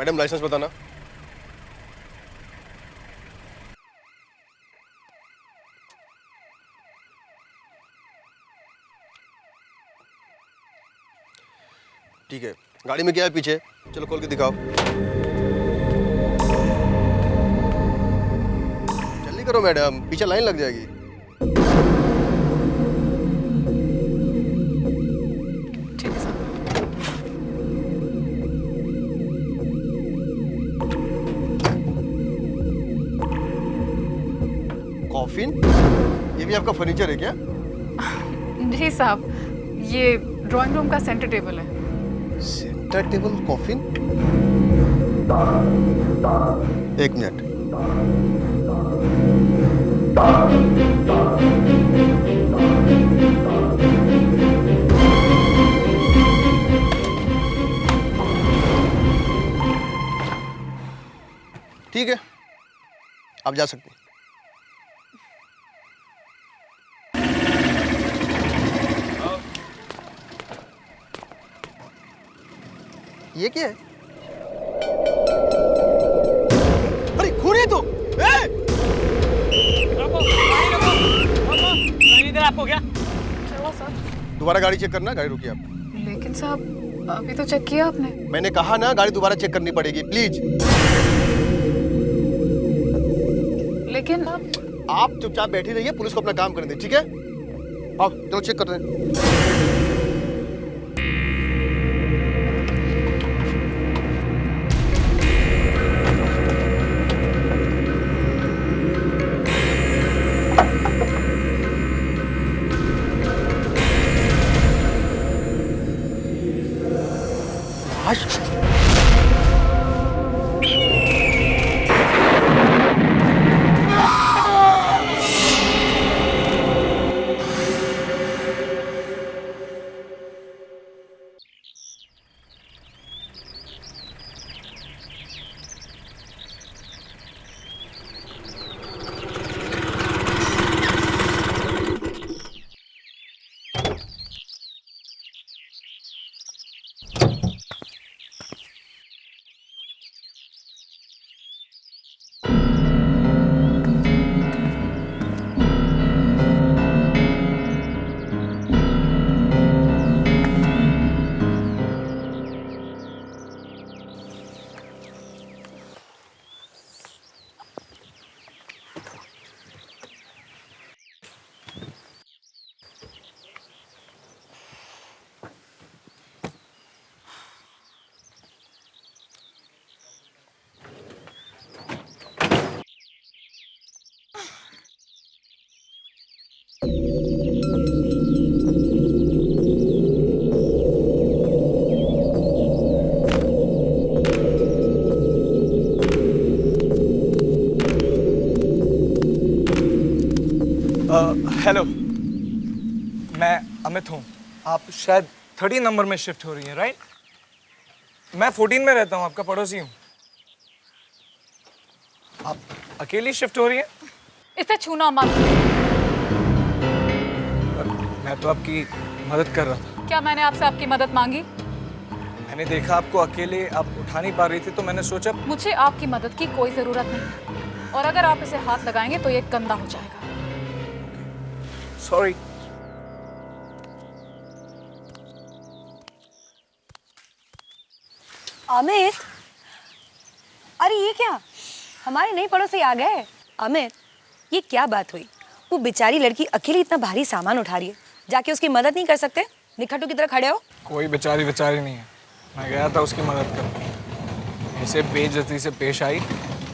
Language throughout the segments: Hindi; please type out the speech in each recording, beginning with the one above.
मैडम लाइसेंस बताना। ठीक है, गाड़ी में क्या है पीछे? चलो खोल के दिखाओ। जल्दी करो मैडम, पीछे लाइन लग जाएगी। ठीक है सर। कॉफिन? ये भी आपका फर्नीचर है क्या? जी साहब, ये ड्राइंग रूम का सेंटर टेबल है। Centre table coffin? एक मिनट। ठीक है, आप जा सकते हैं। ये क्या है? अरे खून है तो! इधर आपको क्या? चलो सर। दोबारा गाड़ी चेक करना, गाड़ी रुकिए आप। लेकिन साहब अभी तो चेक किया आपने। मैंने कहा ना, गाड़ी दोबारा चेक करनी पड़ेगी, प्लीज। लेकिन आप चुपचाप बैठी रहिए, पुलिस को अपना काम करने दें, ठीक है? आओ चलो चेक करते हैं। हेलो, मैं अमित हूँ। आप शायद 30 नंबर में शिफ्ट हो रही हैं, राइट? मैं 14 में रहता हूँ, आपका पड़ोसी हूँ। आप अकेली शिफ्ट हो रही हैं? इसे छूना मत। मैं तो आपकी मदद कर रहा था। क्या मैंने आपसे आपकी मदद मांगी? मैंने देखा आपको अकेले आप उठा नहीं पा रही थी, तो मैंने सोचा। मुझे आपकी मदद की कोई जरूरत नहीं, और अगर आप इसे हाथ लगाएंगे तो ये गंदा हो जाएगा। सॉरी। अमित, अरे ये क्या, हमारे नए पड़ोसी आ गए। अमित, ये क्या बात हुई? वो बेचारी लड़की अकेली इतना भारी सामान उठा रही है, जाके उसकी मदद नहीं कर सकते? निखट्टू की तरह खड़े हो। कोई बेचारी नहीं है, मैं गया था उसकी मदद करने। ऐसे बेइज्जती से पेश आई,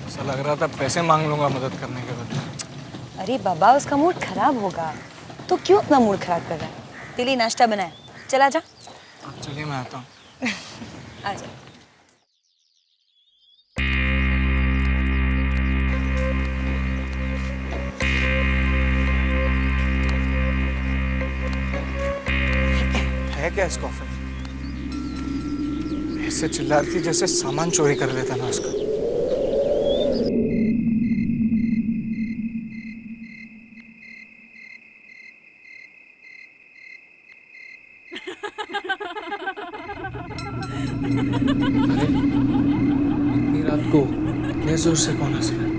ऐसा लग रहा था पैसे मांग लूंगा मदद करने के बदले। अरे बाबा, उसका मूड खराब होगा तो क्यों अपना मूड खराब कर रहा है? तेरे लिए नाश्ता बनाया, चला जा। चलिए मैं आता हूँ। आजा। है क्या इस कॉफी में? ऐसे चिल्ला रही थी जैसे सामान चोरी कर लेता ना उसका। को इतने जोर से कौन हंस रहा है?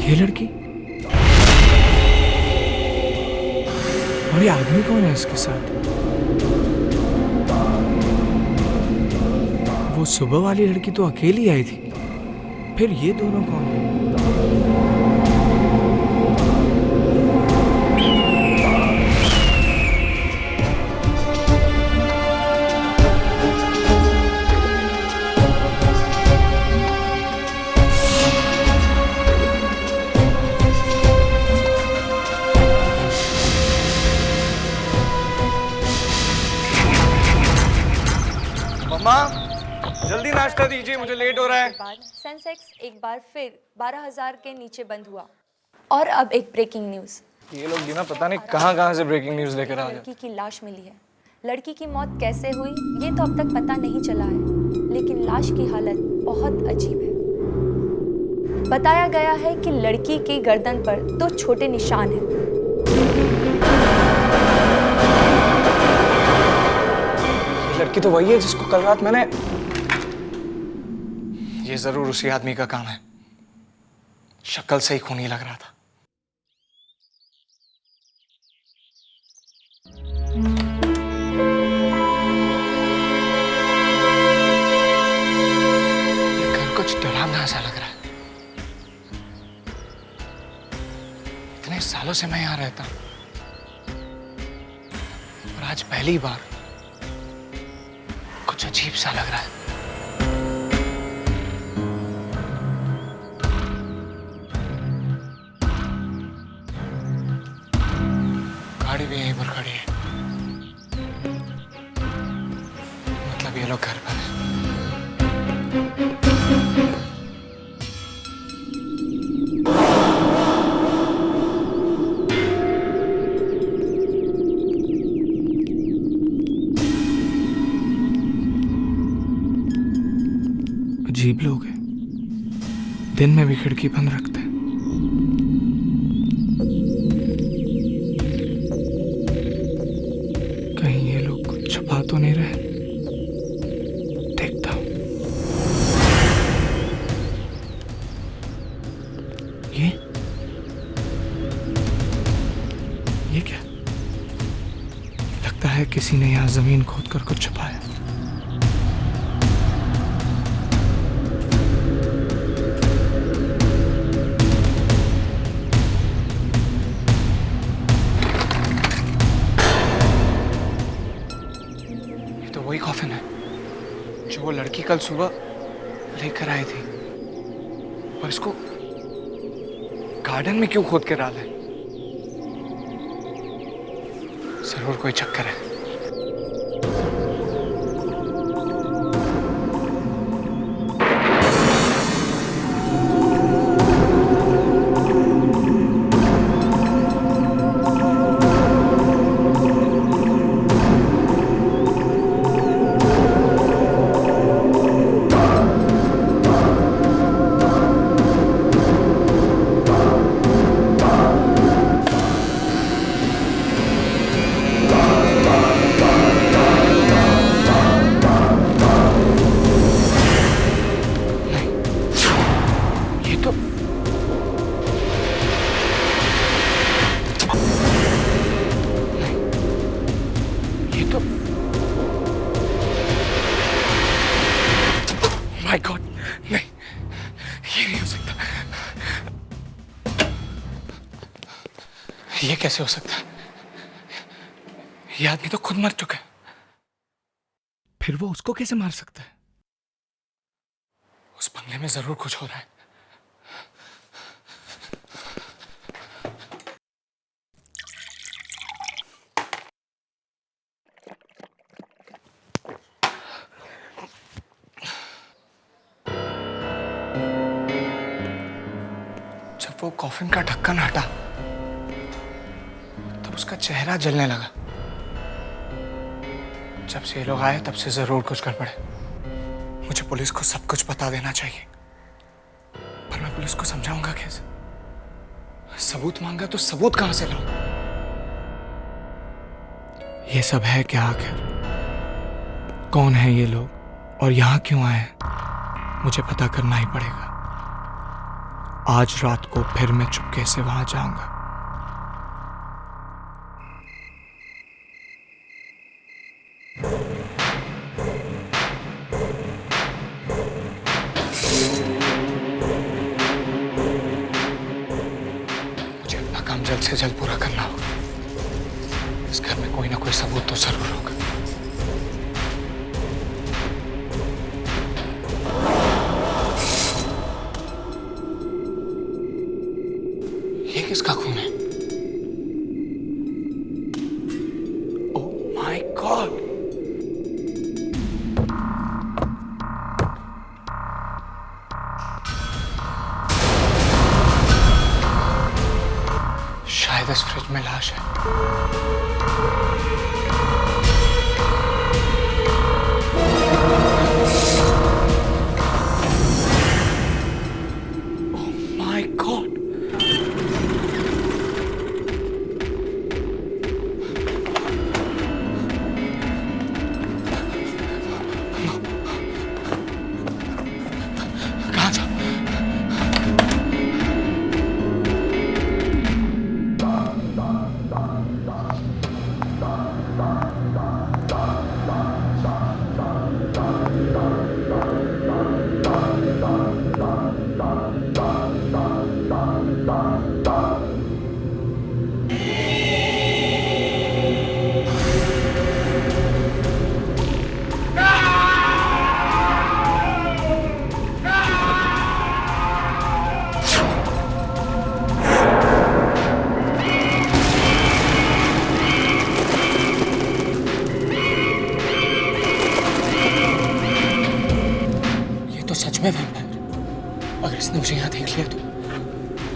ये लड़की और ये आदमी कौन है इसके साथ? वो सुबह वाली लड़की तो अकेली आई थी, फिर ये दोनों कौन है? मम्मा, जल्दी नाश्ता दीजिए, मुझे लेट हो रहा है। बाद सेंसेक्स एक बार फिर 12,000 के नीचे बंद हुआ। और अब एक ब्रेकिंग न्यूज़। ये लोग भी ना पता नहीं कहाँ से ब्रेकिंग न्यूज़ लेकर आ जाते। लड़की की लाश मिली है। लड़की की मौत कैसे हुई ये तो अब तक पता नहीं चला है, लेकिन लाश की हालत बहुत अजीब है। बताया गया है कि लड़की की गर्दन पर 2 छोटे निशान हैं। लड़की तो वही है जिसको कल रात मैंने... ये जरूर उसी आदमी का काम है। शक्ल से ही खूनी लग रहा था। ये घर कुछ डरावना सा लग रहा है। इतने सालों से मैं यहां रहता हूं और आज पहली बार कुछ अजीब सा लग रहा है। गाड़ी भी यहीं पर खड़ी है, मतलब ये लोग घर पर हैं। अजीब लोग हैं, दिन में भी खिड़की बंद रखते हैं। कहीं ये लोग कुछ छुपा तो नहीं रहे? देखता हूं। ये क्या? लगता है किसी ने यहां जमीन खोद कर कुछ छुपाया। वही कॉफिन है जो वो लड़की कल सुबह लेकर आई थी, और इसको गार्डन में क्यों खोद के डाला है? जरूर कोई चक्कर है। माय गॉड, नहीं, ये नहीं हो सकता। ये कैसे हो सकता है? ये आदमी तो खुद मर चुका है, फिर वो उसको कैसे मार सकता है? उस बंगले में जरूर कुछ हो रहा है। जब वो कॉफिन का ढक्कन हटा तब उसका चेहरा जलने लगा। जब से ये लोग आए तब से जरूर कुछ गड़बड़ है। मुझे पुलिस को सब कुछ बता देना चाहिए, पर मैं पुलिस को समझाऊंगा कैसे? सबूत मांगा तो सबूत कहां से लाऊं? ये सब है क्या आखिर? कौन है ये लोग और यहां क्यों आए हैं? मुझे पता करना ही पड़ेगा। आज रात को फिर मैं चुपके से वहां जाऊंगा। मुझे अपना काम जल्द से जल्द पूरा करना होगा। इस घर में कोई ना कोई सबूत तो जरूर होगा। ये किसका खून है? Oh my God! शायद इस फ्रिज में लाश है। Oh my God! कहाँ जा? तो सच में वैम्पायर। अगर इसने मुझे यहाँ देख लिया तो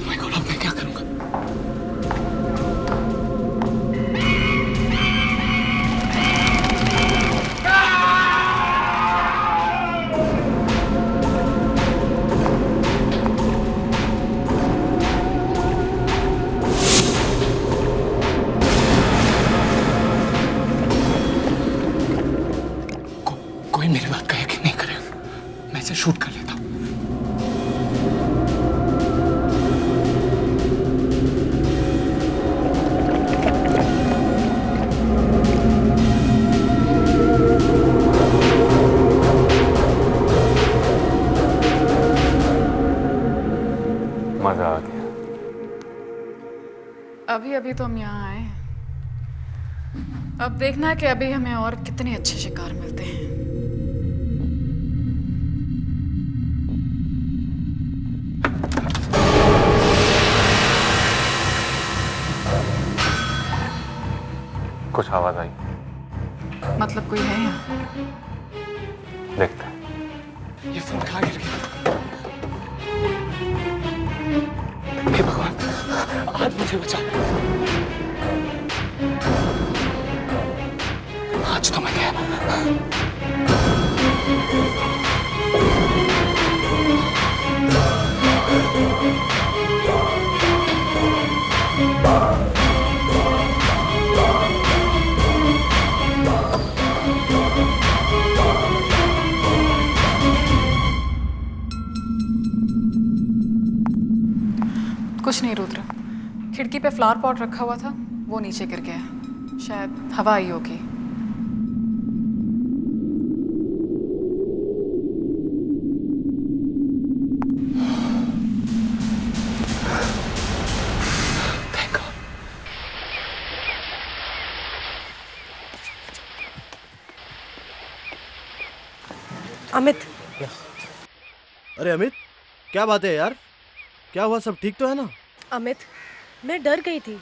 माय गॉड, अब मैं क्या करूंगा? कोई मेरी बात का यकीन नहीं करेगा। मैं इसे शूट कर लेता हूँ। मजा आ गया। अभी अभी तो हम यहाँ आए, अब देखना है कि अभी हमें और कितने अच्छे शिकार मिलते हैं। कुछ आवाज आई? मतलब कोई है यहाँ? देखते हैं। ये फोन कहाँ गिर गया? हे भगवान, आज मुझे बचा। आज तो मैं गया। कुछ नहीं रुद्र, खिड़की पे फ्लावर पॉट रखा हुआ था, वो नीचे गिर गया। शायद हवा आई होगी। अमित, अरे अमित, क्या बात है यार? क्या हुआ? सब ठीक तो है ना? अमित, मैं डर गई थी।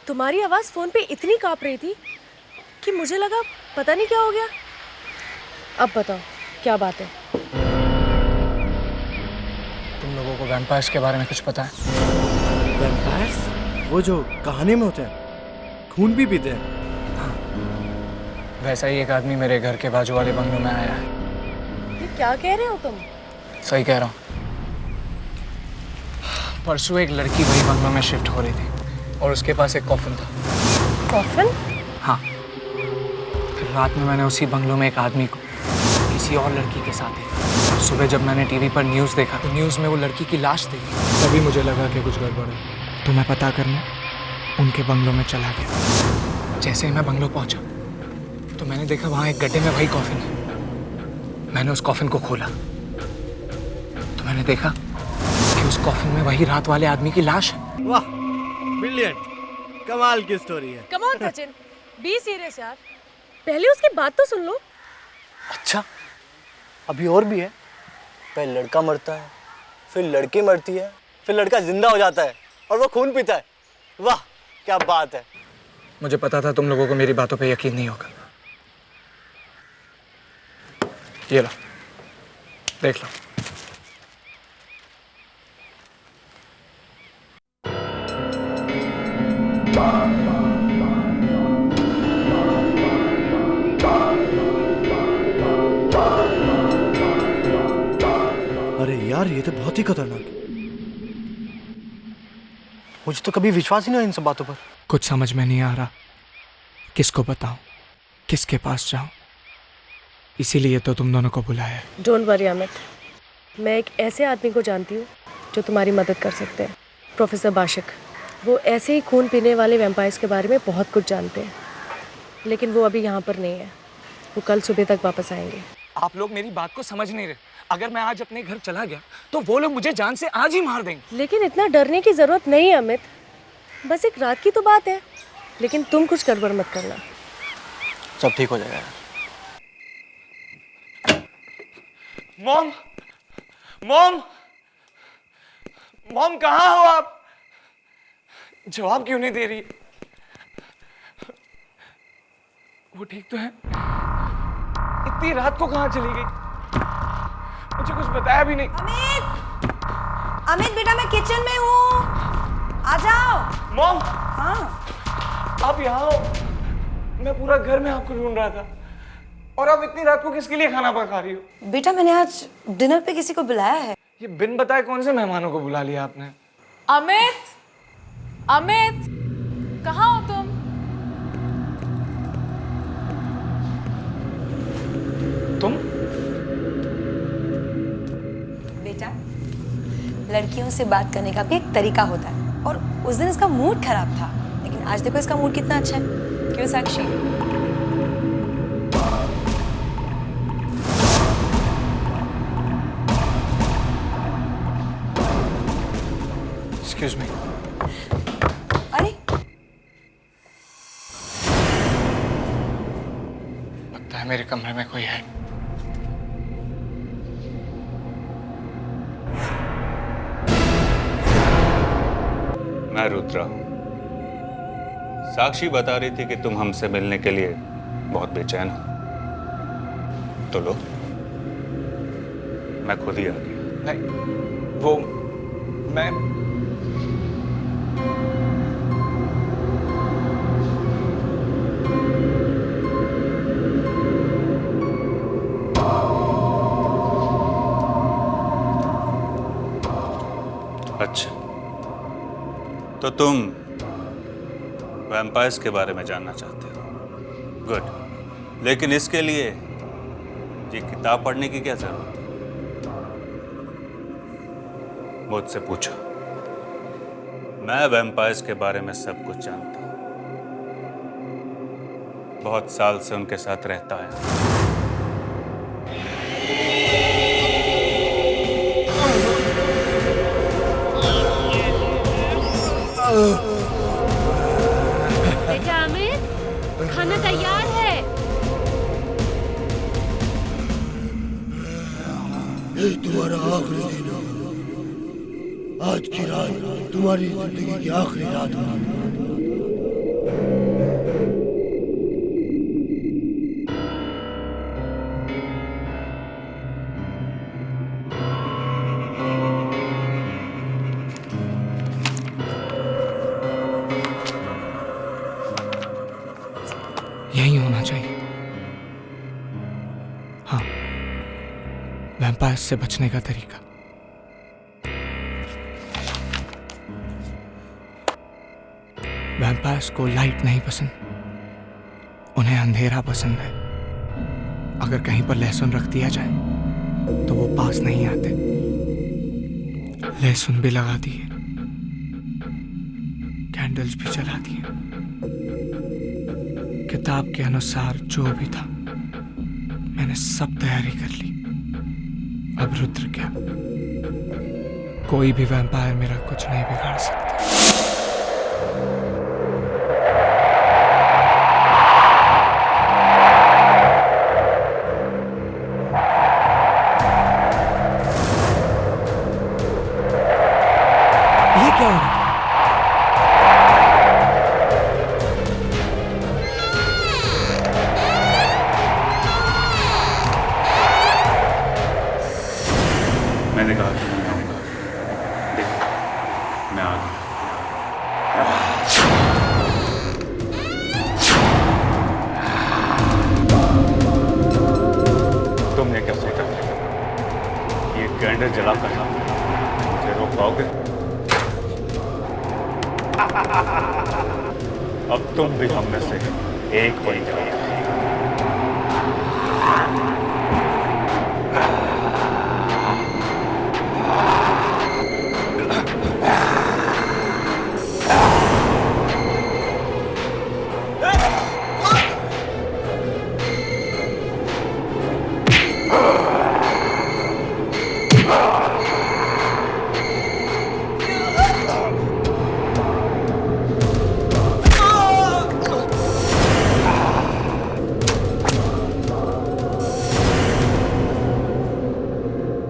तुम्हारी आवाज़ फ़ोन पे इतनी काँप रही थी कि मुझे लगा पता नहीं क्या हो गया। अब बताओ क्या बात है? तुम लोगों को वैम्पायर्स के बारे में कुछ पता है? वैम्पायर्स? वो जो कहानी में होते हैं, खून भी पीते हैं। वैसा ही एक आदमी मेरे घर के बाजू वाले बंगलों में आया है। ये क्या कह रहे हो तुम? सही कह रहा हूँ। परसों एक लड़की वही बंगलों में शिफ्ट हो रही थी और उसके पास एक कॉफिन था। कॉफिन? हाँ, फिर रात में मैंने उसी बंगलों में एक आदमी को किसी और लड़की के साथ देखा। सुबह जब मैंने टीवी पर न्यूज़ देखा तो न्यूज़ में वो लड़की की लाश देखी। तभी मुझे लगा कि कुछ गड़बड़ है, तो मैं पता करने उनके बंगलों में चला गया। जैसे ही मैं बंगलों पहुंचा तो मैंने देखा वहाँ एक गड्ढे में वही कॉफिन है। मैंने उस कॉफिन को खोला तो मैंने देखा कि उस कॉफिन में वही रात वाले आदमी की लाश है। वाह, ब्रिलियंट, कमाल की स्टोरी है। Come on Sachin, be serious यार। पहले उसकी बात तो सुन लो। अच्छा, अभी और भी है। पहले लड़का मरता है, फिर लड़की मरती है, फिर लड़का जिंदा हो जाता है और वो खून पीता है। वाह, क्या बात है। मुझे पता था तुम लोगों को मेरी बातों पे यकीन नहीं होगा। ये लो, देख लो। अरे यार, ये तो बहुत ही खतरनाक है। मुझे तो कभी विश्वास ही नहीं हुआ इन सब बातों पर। कुछ समझ में नहीं आ रहा, किसको बताऊं, किसके पास जाऊं। इसीलिए तो तुम दोनों को बुलाया है। डोंट वरी अमित, मैं एक ऐसे आदमी को जानती हूँ जो तुम्हारी मदद कर सकते हैं। प्रोफेसर बाशिक। वो ऐसे ही खून पीने वाले वैम्पायर्स के बारे में बहुत कुछ जानते हैं, लेकिन वो अभी यहाँ पर नहीं है। वो कल सुबह तक वापस आएंगे। आप लोग मेरी बात को समझ नहीं रहे। अगर मैं आज अपने घर चला गया तो वो लोग मुझे जान से आज ही मार देंगे। लेकिन इतना डरने की ज़रूरत नहीं है अमित, बस एक रात की तो बात है। लेकिन तुम कुछ गड़बड़ मत करना। सब ठीक हो जाएगा। मॉम, मॉम, मॉम कहाँ हो आप? जवाब क्यों नहीं दे रही? वो ठीक तो है? इतनी रात को कहाँ चली गई? मुझे कुछ बताया भी नहीं। अमित, अमित बेटा मैं किचन में हूँ, आ जाओ। मॉम, हाँ, आप यहाँ हो? मैं पूरा घर में आपको ढूंढ रहा था। और आप इतनी रात को किसके लिए खाना पका रही हो? बेटा मैंने आज डिनर पे किसी को बुलाया है। ये बिन बताए कौन से मेहमानों को बुला लिया आपने? अमित, अमित, कहाँ हो तुम? तुम? बेटा, लड़कियों से बात करने का भी एक तरीका होता है, और उस दिन इसका मूड खराब था, लेकिन आज देखो इसका मूड कितना अच्छा है। क्यों साक्षी? Excuse me. अरे लगता है मेरे कमरे में कोई है। मैं रुद्रा हूं। साक्षी बता रही थी कि तुम हमसे मिलने के लिए बहुत बेचैन हो, तो लो, मैं खुद ही आ गया। नहीं, वो मैं अच्छा, तो तुम वैम्पायर्स के बारे में जानना चाहते हो? गुड, लेकिन इसके लिए ये किताब पढ़ने की क्या जरूरत है? मुझसे पूछो, मैं वैम्पायर्स के बारे में सब कुछ जानता हूं। बहुत साल से उनके साथ रहता है। बेटा अमित, खाना तैयार है। ये तुम्हारा आखिरी दिन है। आज की रात तुम्हारी जिंदगी की आखिरी रात होगी। यही होना चाहिए। हाँ, वैम्पायर्स से बचने का तरीका। वैम्पायर्स को लाइट नहीं पसंद, उन्हें अंधेरा पसंद है। अगर कहीं पर लहसुन रख दिया जाए तो वो पास नहीं आते। लहसुन भी लगा दिए, कैंडल्स भी जला दिए। किताब के अनुसार जो भी था मैंने सब तैयारी कर ली। अब रुद्र क्या, कोई भी वैम्पायर मेरा कुछ नहीं बिगाड़ सकता। ये क्या हो रहा है? मैंने कहा कि मैं आऊंगा। देखो, मैं आ गया। तुमने क्या सोचा? ये कैंडल जलाकर मुझे रोक पाओगे? अब तुम भी हम में से एक बन जाओगे।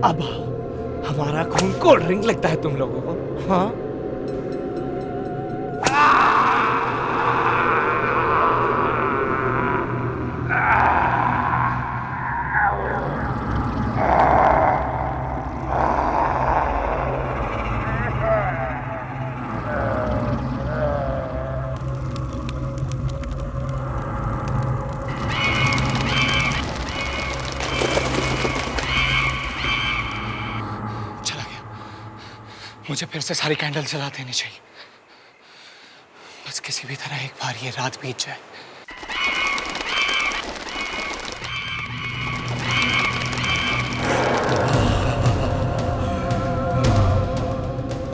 अब हमारा खून कोल्ड ड्रिंक लगता है तुम लोगों को? हाँ, मुझे फिर से सारी कैंडल जला देनी चाहिए। बस किसी भी तरह एक बार ये रात बीत जाए।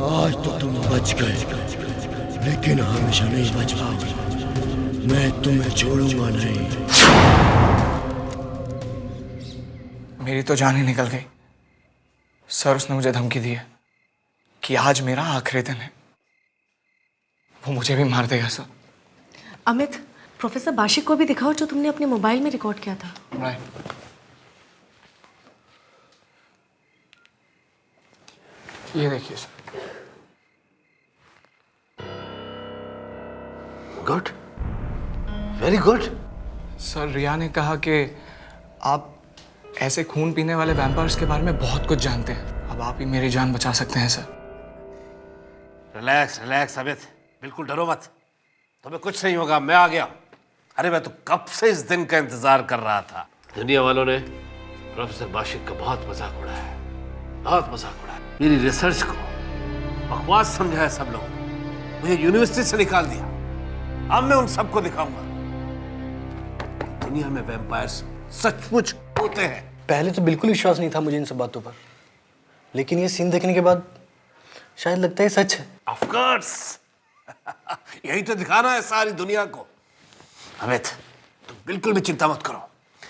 आज तो तुम बच गए, लेकिन हमेशा नहीं बच पाओगे। मैं तुम्हें छोड़ूंगा नहीं। मेरी तो जान ही निकल गई। सर, उसने मुझे धमकी दी है कि आज मेरा आखिरी दिन है। वो मुझे भी मार देगा सर। अमित, प्रोफेसर बाशिक को भी दिखाओ जो तुमने अपने मोबाइल में रिकॉर्ड किया था। राइट। ये देखिए sir. Good, very good. Sir, Riya ने कहा कि आप ऐसे खून पीने वाले वैम्पायर्स के बारे में बहुत कुछ जानते हैं। अब आप ही मेरी जान बचा सकते हैं सर। रिलैक्स रिलैक्स अमित, बिल्कुल डरो मत। तुम्हें कुछ नहीं होगा, मैं आ गया। अरे मैं तो कब से इस दिन का इंतजार कर रहा था। दुनिया वालों ने प्रोफेसर बाशिक का बहुत मजाक उड़ाया है, बहुत मजाक उड़ाया। मेरी रिसर्च को बकवास समझा है सब लोगों ने, मुझे यूनिवर्सिटी से निकाल दिया। अब मैं उन सबको दिखाऊंगा दुनिया में वैम्पायर्स सचमुच होते हैं। पहले तो बिल्कुल विश्वास नहीं था मुझे इन सब बातों पर, लेकिन ये सीन देखने के बाद शायद लगता है सच है। ऑफ कोर्स यही तो दिखाना है सारी दुनिया को। अमित, तुम बिल्कुल भी चिंता मत करो।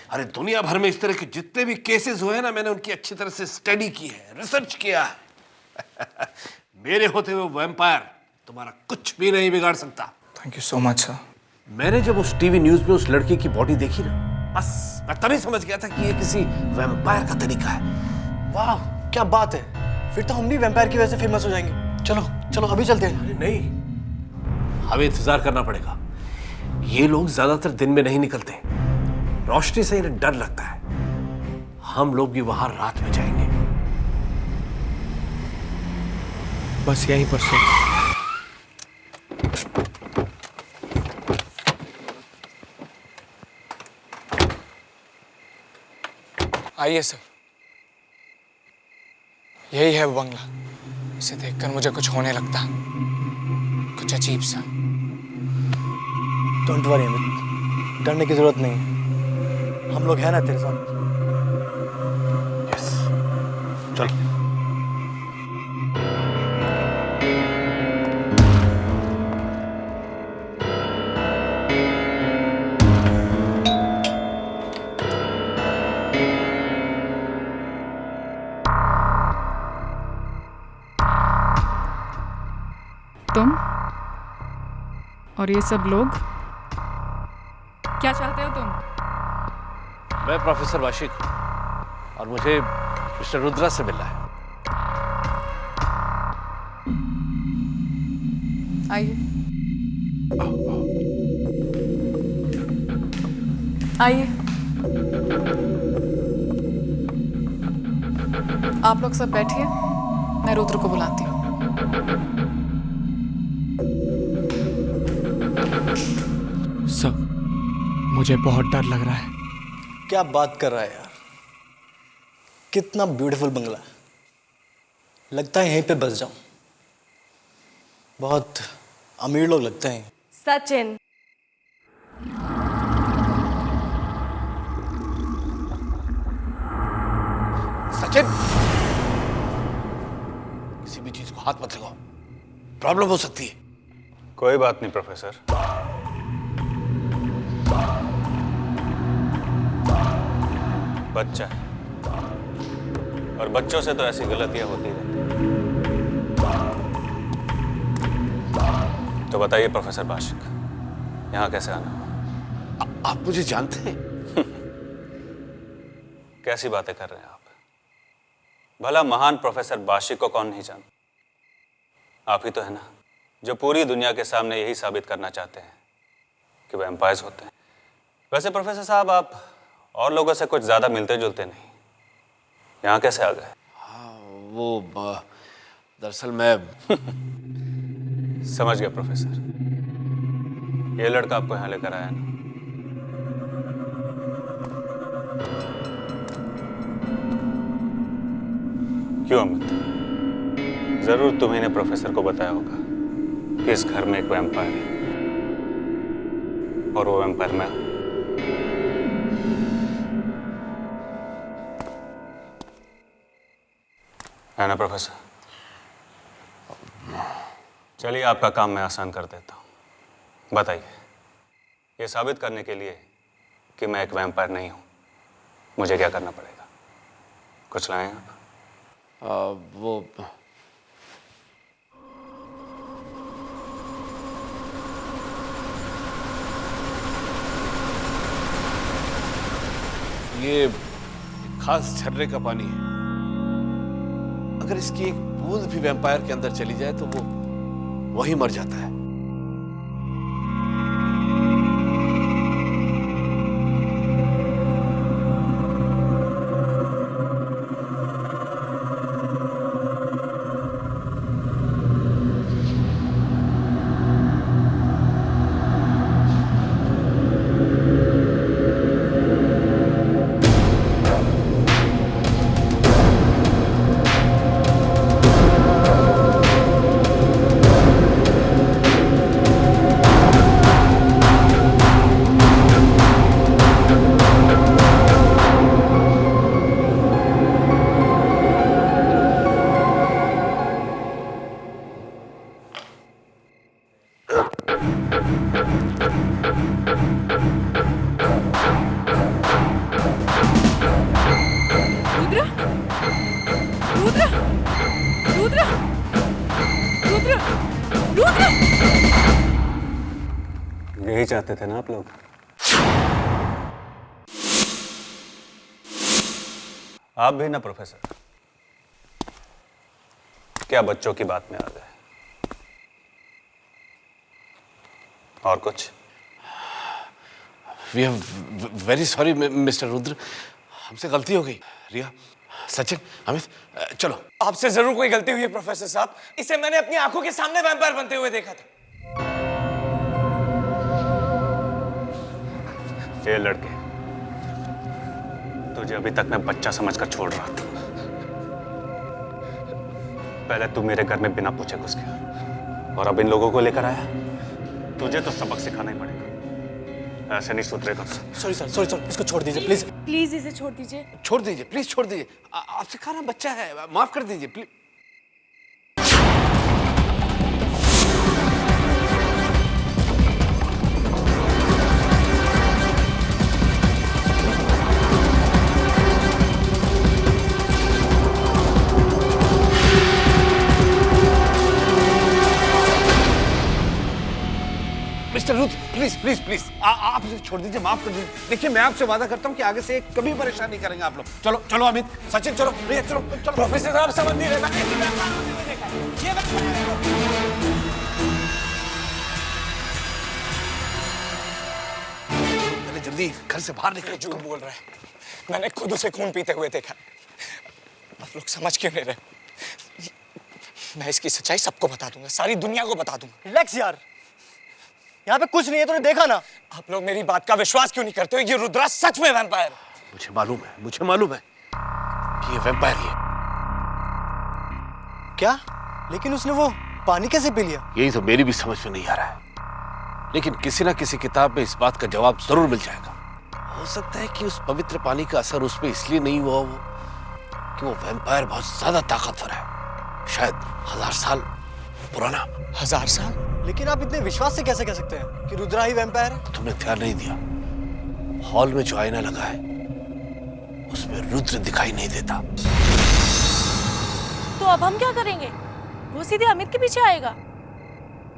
अरे दुनिया भर में इस तरह के जितने भी केसेस हुए हैं ना, मैंने उनकी अच्छी तरह से स्टडी की है, रिसर्च किया है। मेरे होते हुए वैम्पायर तुम्हारा कुछ भी नहीं बिगाड़ सकता। Thank you so much sir. मैंने जब उस टीवी न्यूज में उस लड़की की बॉडी देखी ना, बस मैं तभी समझ गया था कि ये किसी वैम्पायर का तरीका है। वाह, क्या बात है। फिर तो हम भी वैम्पायर की वजह से फेमस हो जाएंगे। चलो चलो अभी चलते हैं। अरे नहीं, हमें इंतजार करना पड़ेगा। ये लोग ज्यादातर दिन में नहीं निकलते, रोशनी से इन्हें डर लगता है। हम लोग भी वहां रात में जाएंगे। बस यहीं पर सर। आइए सर। यही है वो बंगला। इसे देखकर मुझे कुछ होने लगता, कुछ अजीब सा। डोंट वरी अमित, डरने की जरूरत नहीं है, हम लोग हैं ना तेरे साथ। यस, चलो। तुम और ये सब लोग क्या चाहते हो तुम? मैं प्रोफेसर वाशिक हूं और मुझे मिस्टर रुद्रा से मिलना है। आइए आइए। आप लोग सब बैठिए, मैं रुद्र को बुलाती हूँ। सब, मुझे बहुत डर लग रहा है। क्या बात कर रहा है यार, कितना ब्यूटीफुल बंगला है, लगता है यहीं पे बस जाऊं। बहुत अमीर लोग लगते हैं। सचिन, सचिन, किसी भी चीज को हाथ मत लगाओ, प्रॉब्लम हो सकती है। कोई बात नहीं प्रोफेसर, बच्चा है और बच्चों से तो ऐसी गलतियां होती रहती। तो बताइए प्रोफेसर बाशिक, यहाँ कैसे आना हुआ? आप मुझे जानते हैं? कैसी बातें कर रहे हैं आप? भला महान प्रोफेसर बाशिक को कौन नहीं जानता? आप ही तो है ना जो पूरी दुनिया के सामने यही साबित करना चाहते हैं कि वैम्पायर्स होते हैं। वैसे प्रोफेसर साहब, आप और लोगों से कुछ ज्यादा मिलते जुलते नहीं, यहाँ कैसे आ गए? हाँ, वो दरअसल मैं समझ गया प्रोफेसर, ये लड़का आपको यहाँ लेकर आया ना? क्यों अमित, जरूर तुम्ही ने प्रोफेसर को बताया होगा कि इस घर में एक वैम्पायर है और वो वैम्पायर मैं हूं। है ना प्रोफेसर? चलिए आपका काम मैं आसान कर देता हूं। बताइए, ये साबित करने के लिए कि मैं एक वैम्पायर नहीं हूं, मुझे क्या करना पड़ेगा? कुछ लाएं आप? वो ये खास झरने का पानी है। अगर इसकी एक बूंद भी वैम्पायर के अंदर चली जाए तो वो वहीं मर जाता है। यही चाहते थे ना आप लोग? आप भी ना प्रोफेसर, क्या बच्चों की बात में आ गए? और कुछ? We are very sorry mister Rudra, हमसे गलती हो गई। रिया, सचिन, अमित, चलो। आपसे जरूर कोई गलती हुई है प्रोफेसर साहब, इसे मैंने अपनी आंखों के सामने वैम्पायर बनते हुए देखा था। ये लड़के, तुझे अभी तक मैं बच्चा समझकर छोड़ रहा था, पहले तू मेरे घर में बिना पूछे घुस गया और अब इन लोगों को लेकर आया। तुझे तो सबक सिखाना ही पड़ेगा, ऐसे नहीं सुधरेगा। सॉरी सर, सॉरी सर, इसको छोड़ दीजिए प्लीज। प्लीज इसे छोड़ दीजिए। छोड़ दीजिए प्लीज, छोड़ दीजिए। आपसे खाना बच्चा है, माफ कर दीजिए please. Mister Rudra, please please please आप इसे छोड़ दीजिए, माफ कर दीजिए। देखिए मैं आपसे वादा करता हूँ कि आगे से कभी परेशान नहीं करेंगे आप लोग। चलो चलो अमित, सचिन चलो, भैया चलो चलो। प्रोफेसर साहब समझ नहीं रहे, मैंने जल्दी घर से बाहर निकले। झूठ बोल रहा है, मैंने खुद उसे खून पीते हुए देखा। आप लोग समझ क्यों नहीं रहे? मैं इसकी सच्चाई सबको बता दूंगा, सारी दुनिया को बता दूंगा। रिलैक्स यार, यहाँ पे कुछ नहीं है, तूने देखा ना। आप लोग मेरी बात का विश्वास क्यों नहीं करते हो? ये रुद्रा सच में वैम्पायर। मुझे मालूम है कि ये वैम्पायर ही है। क्या? लेकिन उसने वो पानी कैसे पी लिया? यही तो मेरी भी समझ में नहीं आ रहा है, लेकिन किसी ना किसी किताब में इस बात का जवाब जरूर मिल जाएगा। हो सकता है कि उस पवित्र पानी का असर उस पर इसलिए नहीं हुआ हो कि वो वैम्पायर बहुत ज्यादा ताकतवर है, शायद 1000 साल पुराना। 1000 साल? लेकिन आप इतने विश्वास से कैसे कह सकते हैं कि रुद्रा ही वैम्पायर है? तुमने ध्यान नहीं दिया, हॉल में जो आईना लगा है उसमें रुद्र दिखाई नहीं देता। तो अब हम क्या करेंगे? वो सीधे अमित के पीछे आएगा।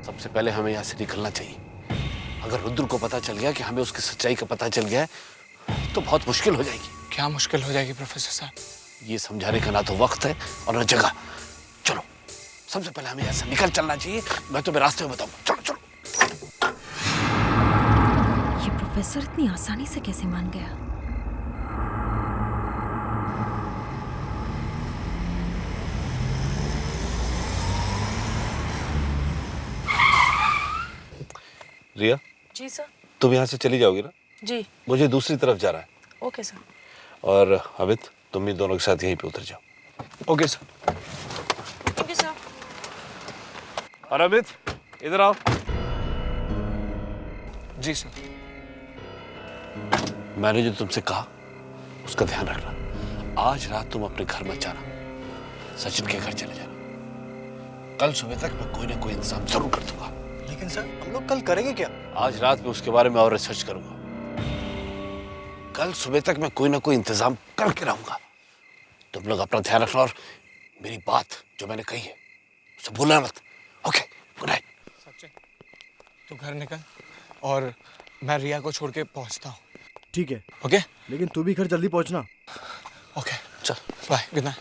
सबसे पहले हमें यहाँ से निकलना चाहिए। अगर रुद्र को पता चल गया कि हमें उसकी सच्चाई का पता चल गया है तो बहुत मुश्किल हो जाएगी। क्या मुश्किल हो जाएगी प्रोफेसर साहब? ये समझाने का ना तो वक्त है और ना जगह। चलो सबसे पहले हमें ऐसा निकल चलना चाहिए, मैं तुम्हें रास्ते में बताऊंगा। चलो चलो। ये प्रोफेसर इतनी आसानी से कैसे मान गया? रिया जी सर। तुम यहाँ से चली जाओगी ना? जी। मुझे दूसरी तरफ जाना है। Okay sir. और अमित तुम भी दोनों के साथ यहीं पे उतर जाओ। Okay sir. Okay sir. और अमित इधर आओ। जी सर। मैंने जो तुमसे कहा उसका ध्यान रखना। आज रात तुम अपने घर मत जाना, सचिन के घर चले जाना। कल सुबह तक मैं कोई ना कोई इंतजाम जरूर कर दूंगा। लेकिन सर हम लोग कल करेंगे क्या? आज रात में उसके बारे में और रिसर्च करूंगा। कल सुबह तक मैं कोई ना कोई इंतजाम करके रहूंगा। तुम लोग अपना ध्यान रखना और मेरी बात जो मैंने कही है उसे भूलना मत। Okay, good night. सचिन तू घर निकल और मैं रिया को छोड़ के पहुंचता हूँ। ठीक है। ओके? लेकिन तू भी घर जल्दी पहुंचना। ओके चल बाय, गुड नाइट।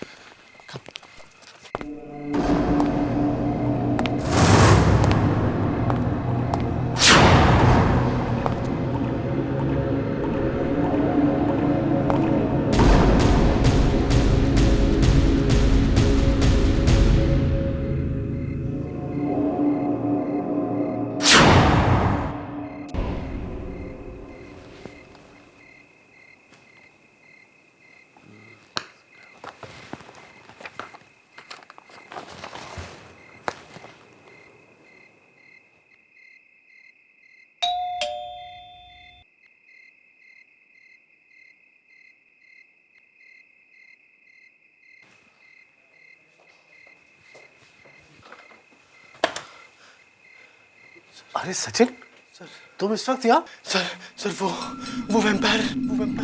अरे सचिन, सर तुम इस वक्त यहाँ? सर वो vampire.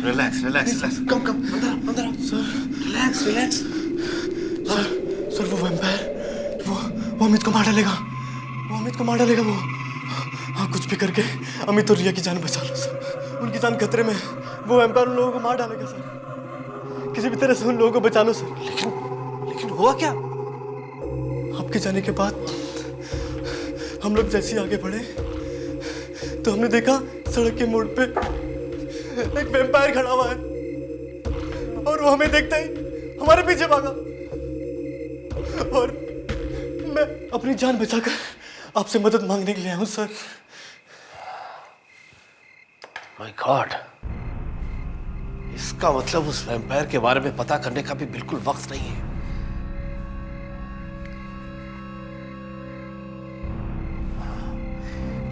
Relax relax relax. Come come अंदर अंदर। Sir relax relax. सर वो वैम्पायर वो अमित को मार डालेगा। वो हाँ कुछ भी करके अमित और रिया की जान बचा लो सर। उनकी जान खतरे में। वो वैम्पायर उन लोगों को मार डालेगा सर। किसी भी तरह से उन लोगों को बचा लो सर। लेकिन हुआ क्या? आपके जाने के बाद हम लोग जैसे ही आगे बढ़े तो हमने देखा सड़क के मोड़ पे एक वैम्पायर खड़ा हुआ है और वो हमें देखता ही हमारे पीछे भागा और मैं अपनी जान बचाकर आपसे मदद मांगने के लिए आया हूं सर। माय गॉड, इसका मतलब उस वैम्पायर के बारे में पता करने का भी बिल्कुल वक्त नहीं है।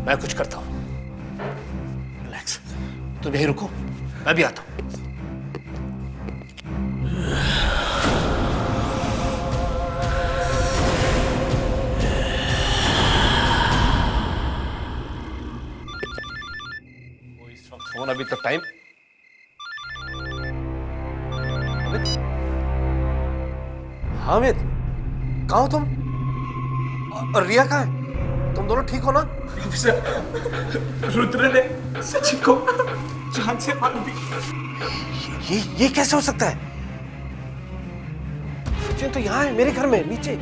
मैं कुछ करता हूं। रिलैक्स, तुम यहीं रुको, मैं भी आता हूं। वो इस वक्त फोन अभी तो टाइम। हामिद, कहाँ हो तुम? और रिया कहाँ है? तुम दोनों ठीक हो ना? रुद्र ने सचिन को जान से मार दी। ये कैसे हो सकता है? सचिन तो यहाँ है, मेरे घर में नीचे।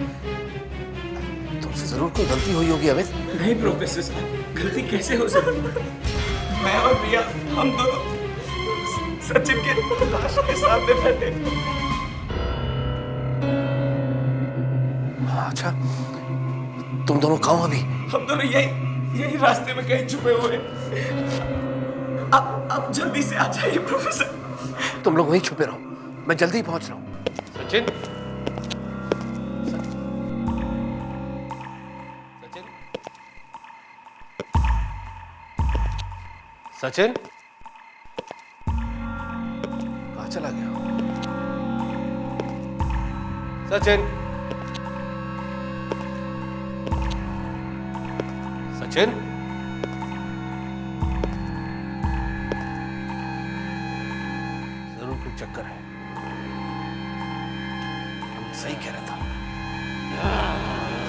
तुमसे जरूर कोई गलती हुई होगी अमित। नहीं प्रोफेसर साहब, गलती कैसे हो सकती? मैं और रिया, हम दोनों सचिन के लाश के सामने बैठे। अच्छा, तुम दोनों कहाँ हो अभी? हम दोनों यही रास्ते में कहीं छुपे हुए। आप जल्दी से आ जाइए प्रोफेसर। तुम लोग वहीं छुपे रहो, मैं जल्दी ही पहुंच रहा हूँ। सचिन, सचिन, कहाँ चला गया? सचिन, सचिन, जरूर कोई चक्कर है। हम सही कह रहा था।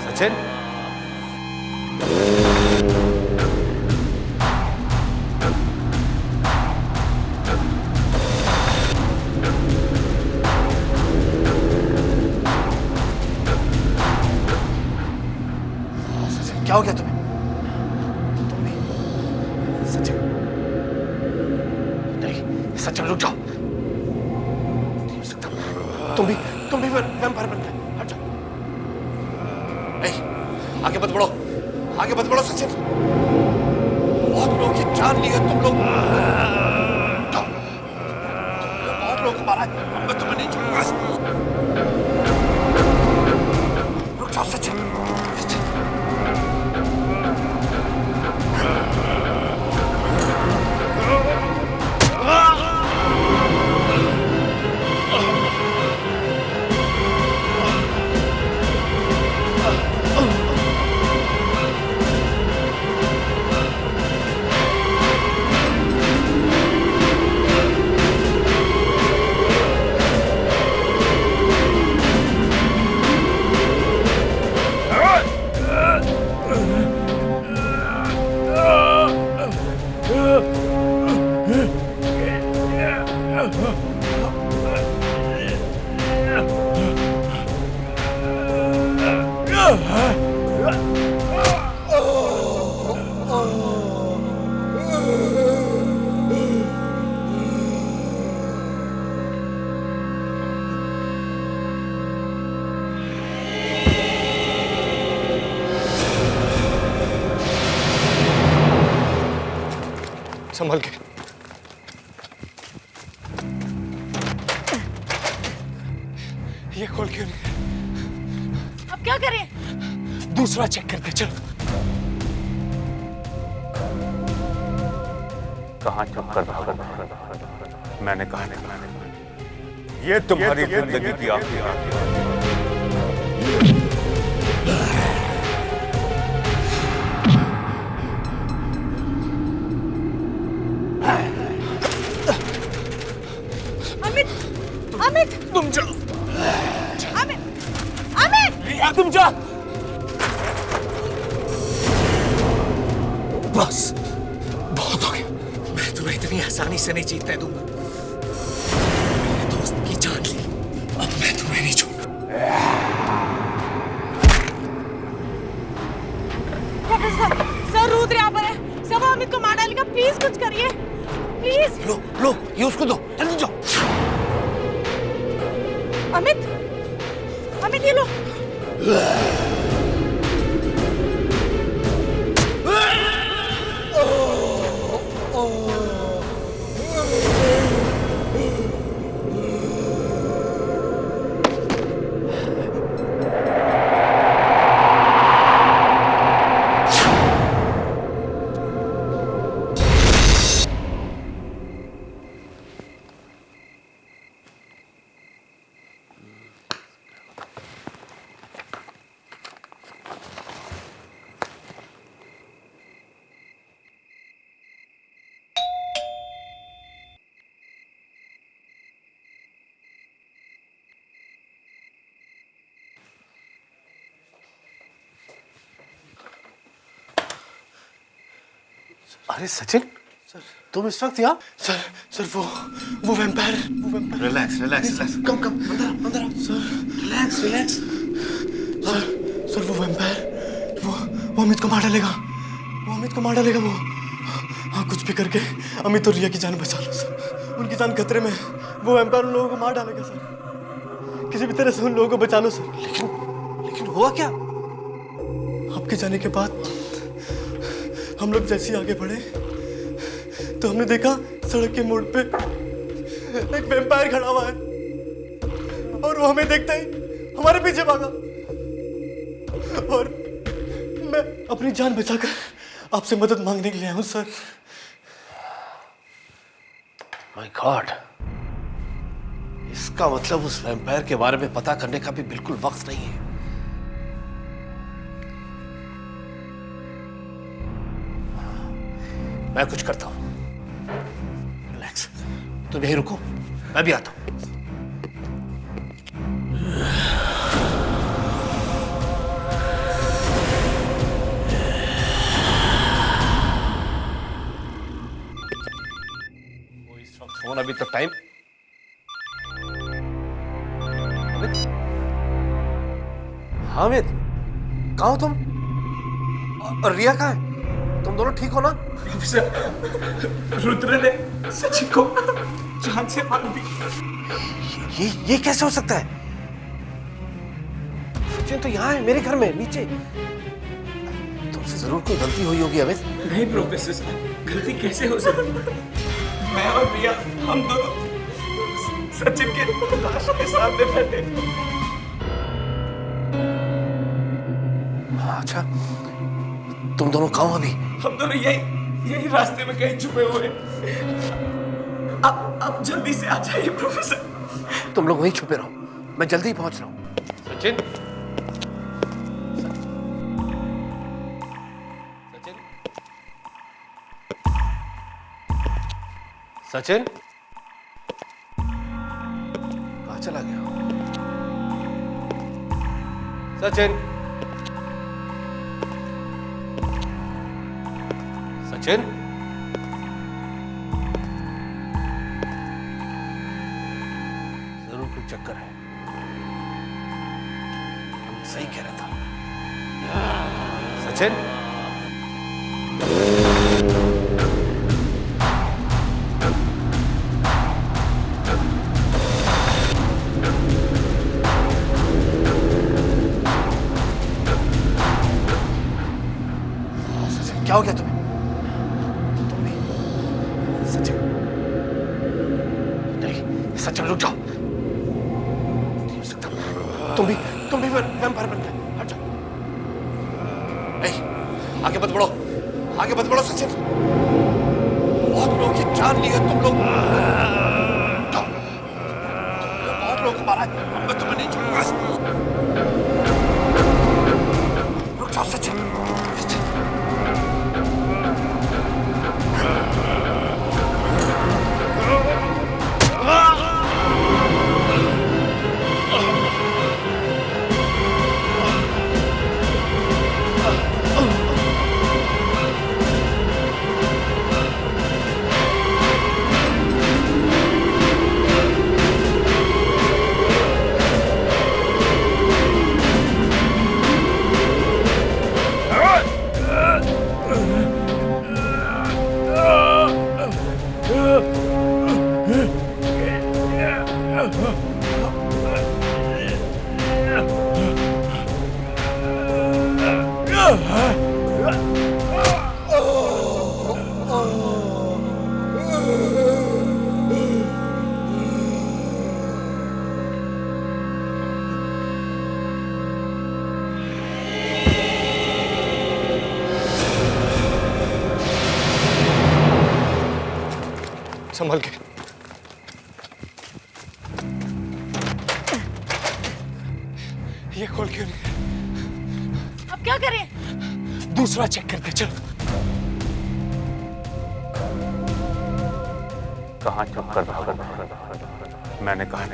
सचिन, क्या हो गया तुम्हें? तुम भी सचिन, नहीं सचिन रुक जाओ। नहीं हो सकता, तुम भी वैम्पायर बन गए। हट जाओ। नहीं, आगे मत बढ़ो, आगे मत बढ़ो सचिन। बहुत लोगों की जान ली है तुम लोग। जाओ, बहुत लोगों को मारा है, मैं तुम्हें नहीं छोड़ूंगा। रुक जाओ सचिन। संभल के। ये खोल क्यों नहीं? अब क्या करें? दूसरा चेक करते चलो। कहाँ चुप कर भागा? मैंने कहा ये तुम्हारी जिंदगी की आखिरी रात है। अमित, तुम जाओ। अमित, रिया तुम जाओ। बस बहुत हो गया। मैं तुम्हें इतनी आसानी से नहीं जीतने दूंगा। मेरे दोस्त की जान ली, अब मैं तुम्हें नहीं छोड़ूंगा। प्रोफेसर सर, रुद्र यहाँ पर है। सब अमित को मार डालेगा, प्लीज कुछ करिए प्लीज। लो ये उसको दो, जल्दी जाओ। अमित, ये लो। अरे सचिन, सर तुम इस वक्त यहाँ? सर वो vampire relax relax relax, come come अंदर आओ सर, रिलैक्स रिलैक्स। सर वो वैम्पायर वो अमित को मार डालेगा वो। हाँ, कुछ भी करके अमित और रिया की जान बचा लो सर, उनकी जान खतरे में है। वो वैम्पायर उन लोगों को मार डालेगा सर, किसी भी तरह से उन लोगों को बचा लो सर। लेकिन हुआ क्या? आपके जाने के बाद हम लोग जैसे ही आगे बढ़े तो हमने देखा सड़क के मोड़ पे एक वैम्पायर खड़ा हुआ है और वो हमें देखता ही हमारे पीछे भागा और मैं अपनी जान बचाकर आपसे मदद मांगने के लिए आया हूं सर। माय गॉड, इसका मतलब उस वैम्पायर के बारे में पता करने का भी बिल्कुल वक्त नहीं है। मैं कुछ करता हूं, रिलैक्स, तुम यहीं रुको, मैं भी आता हूं। वो इस वक्त फोन अभी तक टाइम। हामिद, कहाँ हो तुम? और रिया कहाँ है? तुम दोनों ठीक हो ना? रुद्र ने सचिन को जान से मार दी। ये कैसे हो सकता है? सचिन तो यहाँ है, मेरे घर में नीचे। तुमसे जरूर कोई गलती हुई होगी अमित। नहीं प्रोफेसर साहब, गलती कैसे हो सकती? मैं और रिया हम दोनों सचिन के लाश के सामने बैठे। अच्छा, तुम दोनों कहाँ हो अभी? हम दोनों यही रास्ते में कहीं छुपे हुए। आप जल्दी से आ जाइए प्रोफेसर। तुम लोग वहीं छुपे रहो, मैं जल्दी ही पहुंच रहा हूँ। सचिन, सचिन, कहाँ चला गया? सचिन, सचिन, जरूर कोई चक्कर है। हम सही कह रहा था। सचिन, क्या हो गया तुम्हें? सचिन, नहीं सचिन रुक जाओ, नहीं हो सकता। तुम भी वैम्पायर बन गए। हट जाओ, नहीं आगे मत बढ़ो सचिन, बहुत लोगों की जान ली है तुम लोग। बहुत लोगों को मारा है, मैं तुम्हें नहीं छोड़ूंगा। रुक जाओ सचिन। संभल के। ये खोल क्यों नहीं? अब क्या करें? दूसरा चेक करते चलो। कहाँ चुप कर भागा? मैंने कहा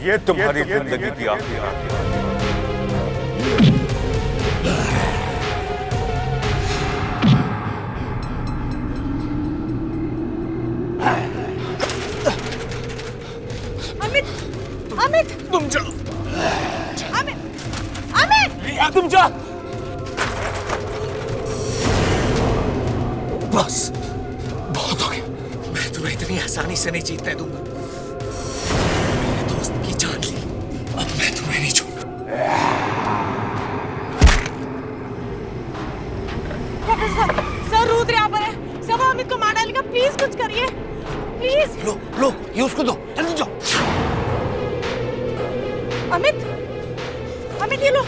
ये तुम्हारी जिंदगी की आखिरी रात है। अमित तुम जाओ। अमित अमित रिया तुम जाओ। बस बहुत हो गया। मैं तुम्हें इतनी आसानी से नहीं जीतने दूंगा। मेरे दोस्त की जान ली, अब मैं तुम्हें नहीं छोड़ूंगा। प्रोफेसर सर रुद्र यहाँ पर है। सब अमित को मार डालेगा, प्लीज कुछ करिए प्लीज। लो ये उसको दो, जल्दी जाओ। अमित ये लो।